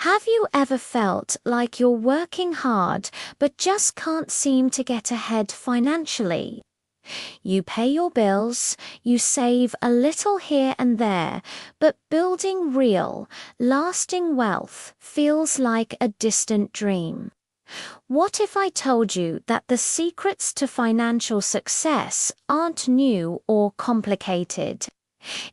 Have you ever felt like you're working hard but just can't seem to get ahead financially? You pay your bills, you save a little here and there, but building real, lasting wealth feels like a distant dream. What if I told you that the secrets to financial success aren't new or complicated?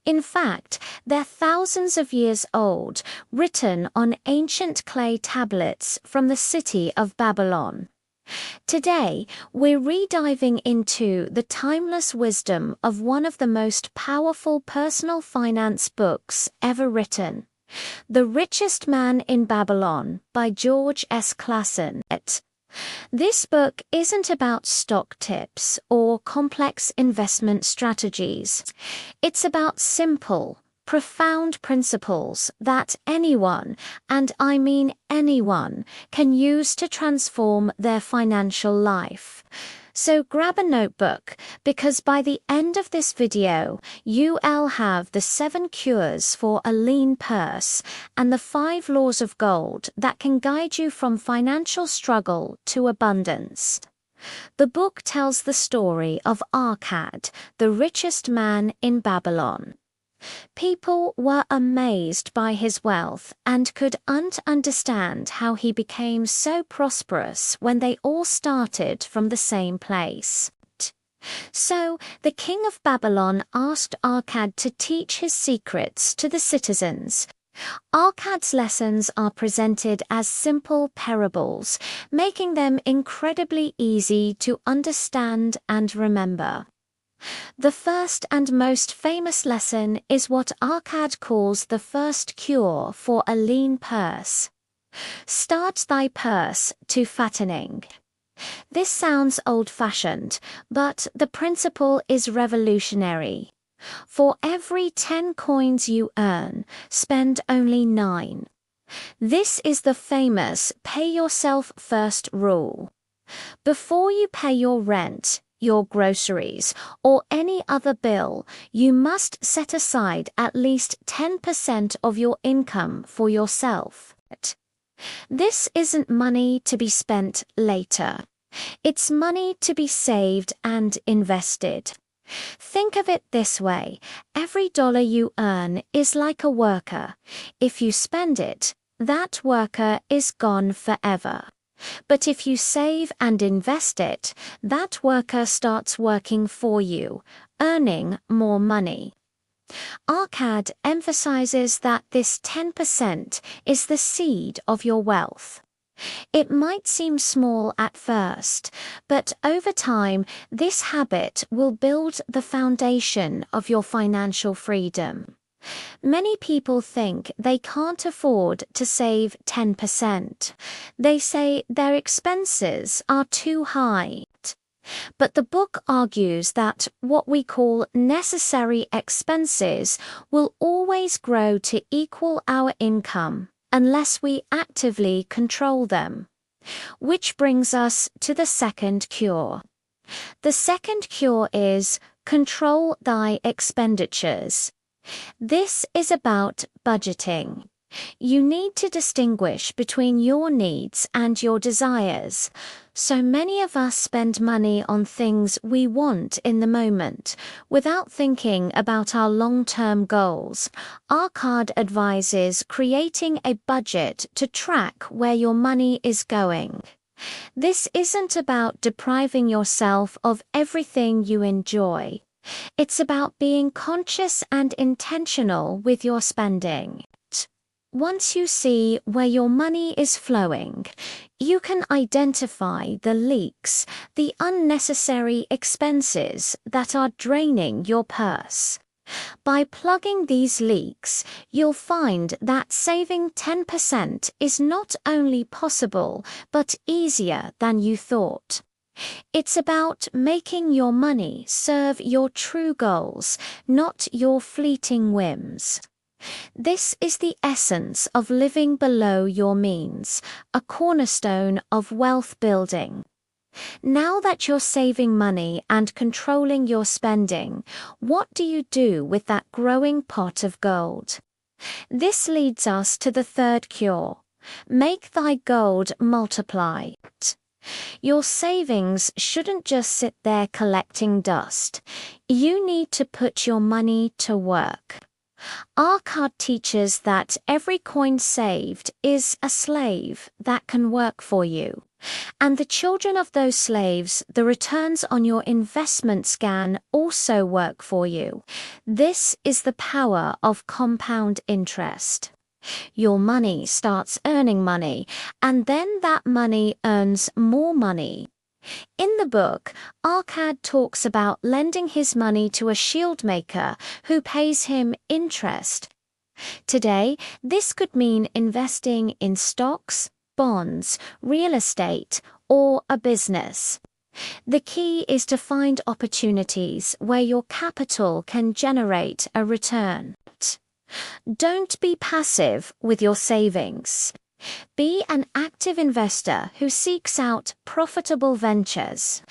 In fact, they're thousands of years old, written on ancient clay tablets from the city of Babylon. Today, we're rediving into the timeless wisdom of one of the most powerful personal finance books ever written, The Richest Man in Babylon by George S. Clason. This book isn't about stock tips or complex investment strategies. It's about simple, profound principles that anyone, and I mean anyone, can use to transform their financial life. So grab a notebook, because by the end of this video, you'll have the 7 cures for a lean purse and the 5 laws of gold that can guide you from financial struggle to abundance. The book tells the story of Arcad, the richest man in Babylon. People were amazed by his wealth and couldn't understand how he became so prosperous when they all started from the same place. So the king of Babylon asked Arcad to teach his secrets to the citizens. Arcad's lessons are presented as simple parables, making them incredibly easy to understand and remember. The first and most famous lesson is what Arcad calls the first cure for a lean purse. Start thy purse to fattening. This sounds old-fashioned, but the principle is revolutionary. For every 10 coins you earn, spend only 9. This is the famous pay yourself first rule. Before you pay your rent, your groceries, or any other bill, you must set aside at least 10% of your income for yourself. This isn't money to be spent later. It's money to be saved and invested. Think of it this way: every dollar you earn is like a worker. If you spend it, that worker is gone forever. But if you save and invest it, that worker starts working for you, earning more money. Arcad emphasizes that this 10% is the seed of your wealth. It might seem small at first, but over time, this habit will build the foundation of your financial freedom. Many people think they can't afford to save 10%. They say their expenses are too high. But the book argues that what we call necessary expenses will always grow to equal our income unless we actively control them. Which brings us to the second cure. The second cure is control thy expenditures. This is about budgeting. You need to distinguish between your needs and your desires. So many of us spend money on things we want in the moment, without thinking about our long-term goals. Arcad advises creating a budget to track where your money is going. This isn't about depriving yourself of everything you enjoy. It's about being conscious and intentional with your spending. Once you see where your money is flowing, you can identify the leaks, the unnecessary expenses that are draining your purse. By plugging these leaks, you'll find that saving 10% is not only possible, but easier than you thought. It's about making your money serve your true goals, not your fleeting whims. This is the essence of living below your means, a cornerstone of wealth building. Now that you're saving money and controlling your spending, what do you do with that growing pot of gold? This leads us to the third cure: Make thy gold multiply. Your savings shouldn't just sit there collecting dust. You need to put your money to work. Our card teaches that every coin saved is a slave that can work for you. And the children of those slaves, the returns on your investments can also work for you. This is the power of compound interest. Your money starts earning money, and then that money earns more money. In the book, Arcad talks about lending his money to a shield maker who pays him interest. Today, this could mean investing in stocks, bonds, real estate, or a business. The key is to find opportunities where your capital can generate a return. Don't be passive with your savings. Be an active investor who seeks out profitable ventures.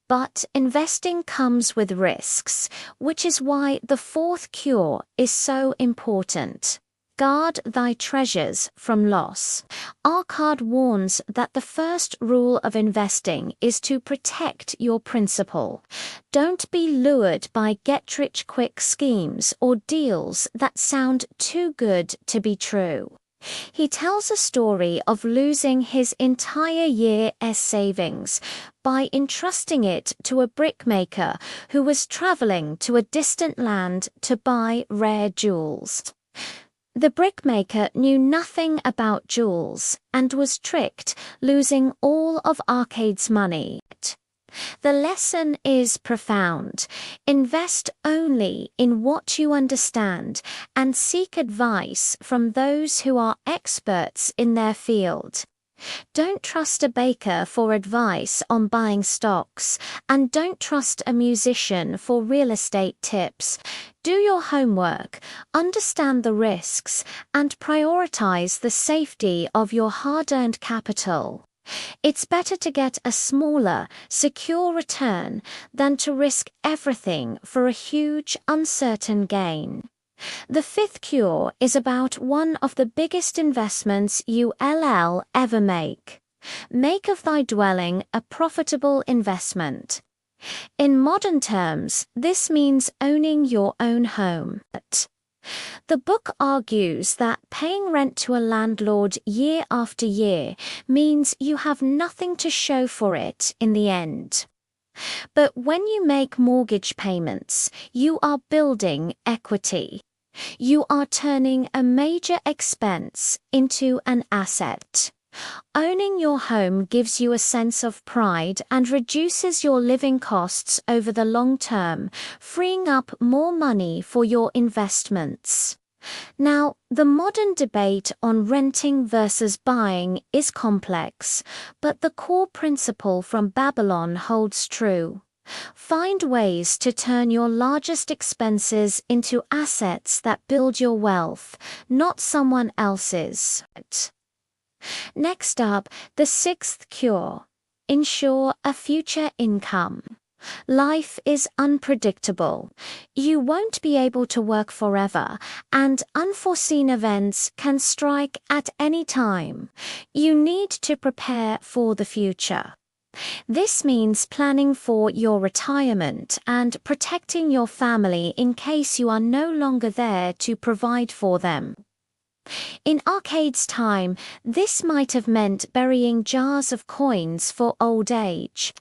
But investing comes with risks, which is why the fourth cure is so important. Guard thy treasures from loss. Our card warns that the first rule of investing is to protect your principal. Don't be lured by get-rich-quick schemes or deals that sound too good to be true. He tells a story of losing his entire year's savings by entrusting it to a brickmaker who was traveling to a distant land to buy rare jewels. The brickmaker knew nothing about jewels and was tricked, losing all of Arcade's money. The lesson is profound. Invest only in what you understand and seek advice from those who are experts in their field. Don't trust a baker for advice on buying stocks, and don't trust a musician for real estate tips. Do your homework, understand the risks, and prioritize the safety of your hard-earned capital. It's better to get a smaller, secure return than to risk everything for a huge, uncertain gain. The fifth cure is about one of the biggest investments you'll ever make. Make of thy dwelling a profitable investment. In modern terms, this means owning your own home. The book argues that paying rent to a landlord year after year means you have nothing to show for it in the end. But when you make mortgage payments, you are building equity. You are turning a major expense into an asset. Owning your home gives you a sense of pride and reduces your living costs over the long term, freeing up more money for your investments. Now, the modern debate on renting versus buying is complex, but the core principle from Babylon holds true. Find ways to turn your largest expenses into assets that build your wealth, not someone else's. Next up, the sixth cure. Ensure a future income. Life is unpredictable. You won't be able to work forever, and unforeseen events can strike at any time. You need to prepare for the future. This means planning for your retirement and protecting your family in case you are no longer there to provide for them. In Arcade's time, this might have meant burying jars of coins for old age.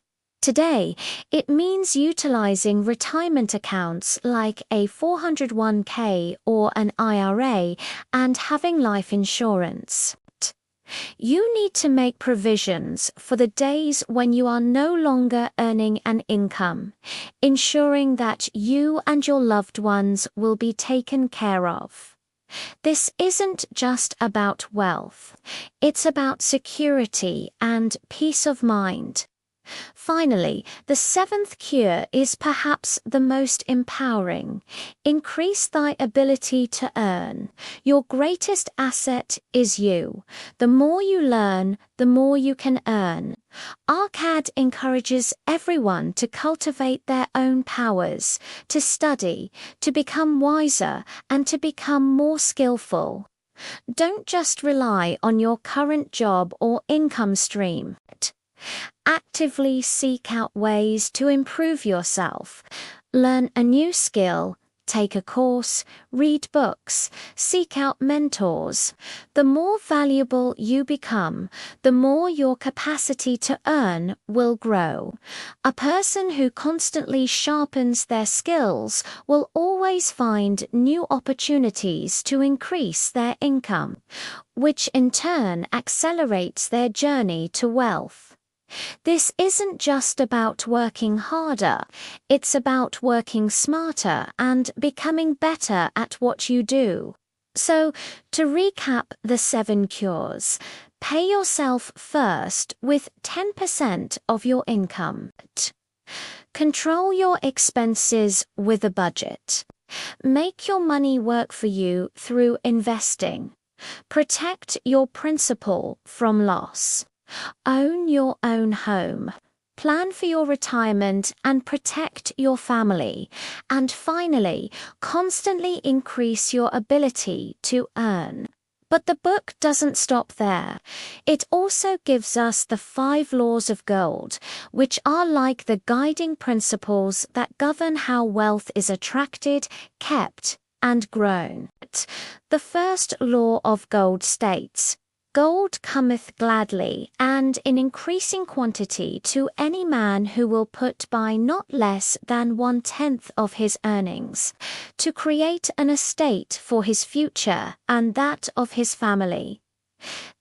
Today, it means utilizing retirement accounts like a 401k or an IRA and having life insurance. You need to make provisions for the days when you are no longer earning an income, ensuring that you and your loved ones will be taken care of. This isn't just about wealth, it's about security and peace of mind. Finally, the seventh cure is perhaps the most empowering. Increase thy ability to earn. Your greatest asset is you. The more you learn, the more you can earn. Arcad encourages everyone to cultivate their own powers, to study, to become wiser, and to become more skillful. Don't just rely on your current job or income stream. Actively seek out ways to improve yourself. Learn a new skill, take a course, read books, seek out mentors. The more valuable you become, the more your capacity to earn will grow. A person who constantly sharpens their skills will always find new opportunities to increase their income, which in turn accelerates their journey to wealth. This isn't just about working harder, it's about working smarter and becoming better at what you do. So, to recap the 7 cures, pay yourself first with 10% of your income. Control your expenses with a budget. Make your money work for you through investing. Protect your principal from loss. Own your own home. Plan for your retirement and protect your family. And finally, constantly increase your ability to earn. But the book doesn't stop there. It also gives us the 5 laws of gold, which are like the guiding principles that govern how wealth is attracted, kept, and grown. The first law of gold states, "Gold cometh gladly, and in increasing quantity to any man who will put by not less than 1/10 of his earnings, to create an estate for his future and that of his family."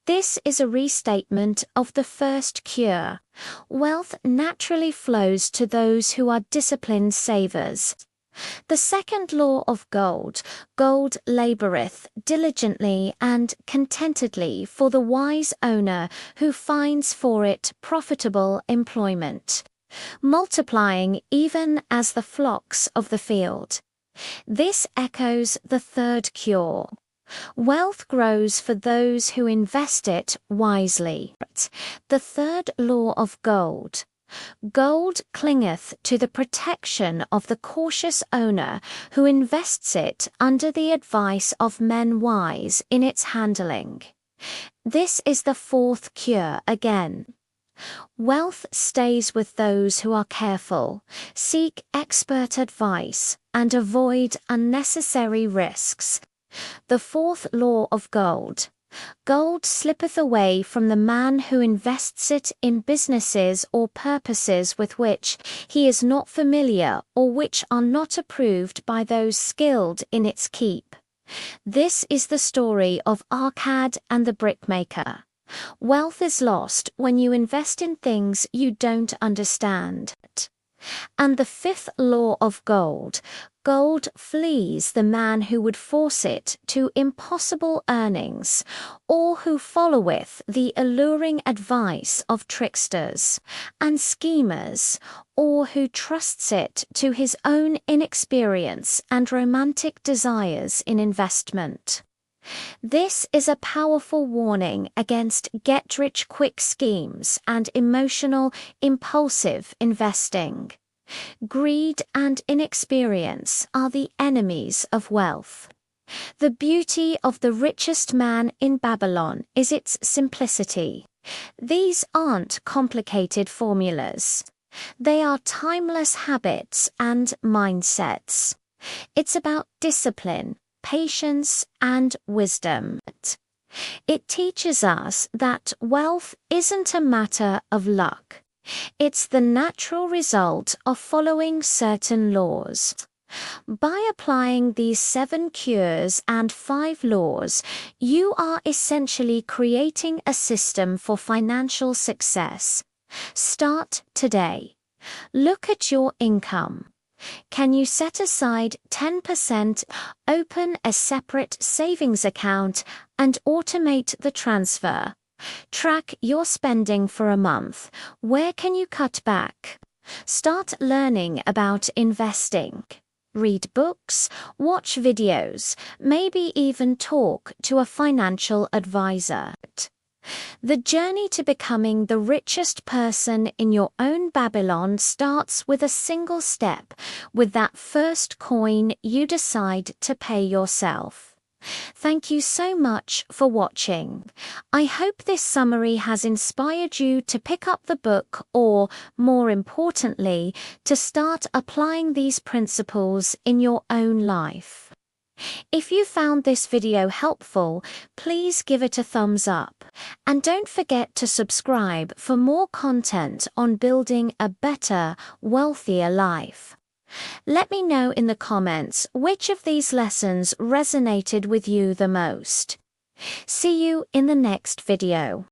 This is a restatement of the first cure. Wealth naturally flows to those who are disciplined savers. The second law of gold, "Gold laboureth diligently and contentedly for the wise owner who finds for it profitable employment, multiplying even as the flocks of the field." This echoes the third cure. Wealth grows for those who invest it wisely. The third law of gold, "Gold clingeth to the protection of the cautious owner who invests it under the advice of men wise in its handling." This is the fourth cure again. Wealth stays with those who are careful, seek expert advice, and avoid unnecessary risks. The fourth law of gold, "Gold slippeth away from the man who invests it in businesses or purposes with which he is not familiar or which are not approved by those skilled in its keep." This is the story of Arcad and the brickmaker. Wealth is lost when you invest in things you don't understand. And the fifth law of gold, "Gold flees the man who would force it to impossible earnings, or who followeth the alluring advice of tricksters and schemers, or who trusts it to his own inexperience and romantic desires in investment." This is a powerful warning against get-rich-quick schemes and emotional, impulsive investing. Greed and inexperience are the enemies of wealth. The beauty of The Richest Man in Babylon is its simplicity. These aren't complicated formulas. They are timeless habits and mindsets. It's about discipline, patience, and wisdom. It teaches us that wealth isn't a matter of luck. It's the natural result of following certain laws. By applying these 7 cures and 5 laws, you are essentially creating a system for financial success. Start today. Look at your income. Can you set aside 10%, open a separate savings account, and automate the transfer? Track your spending for a month. Where can you cut back? Start learning about investing. Read books, watch videos, maybe even talk to a financial advisor. The journey to becoming the richest person in your own Babylon starts with a single step, with that first coin you decide to pay yourself. Thank you so much for watching. I hope this summary has inspired you to pick up the book or, more importantly, to start applying these principles in your own life. If you found this video helpful, please give it a thumbs up. And don't forget to subscribe for more content on building a better, wealthier life. Let me know in the comments which of these lessons resonated with you the most. See you in the next video.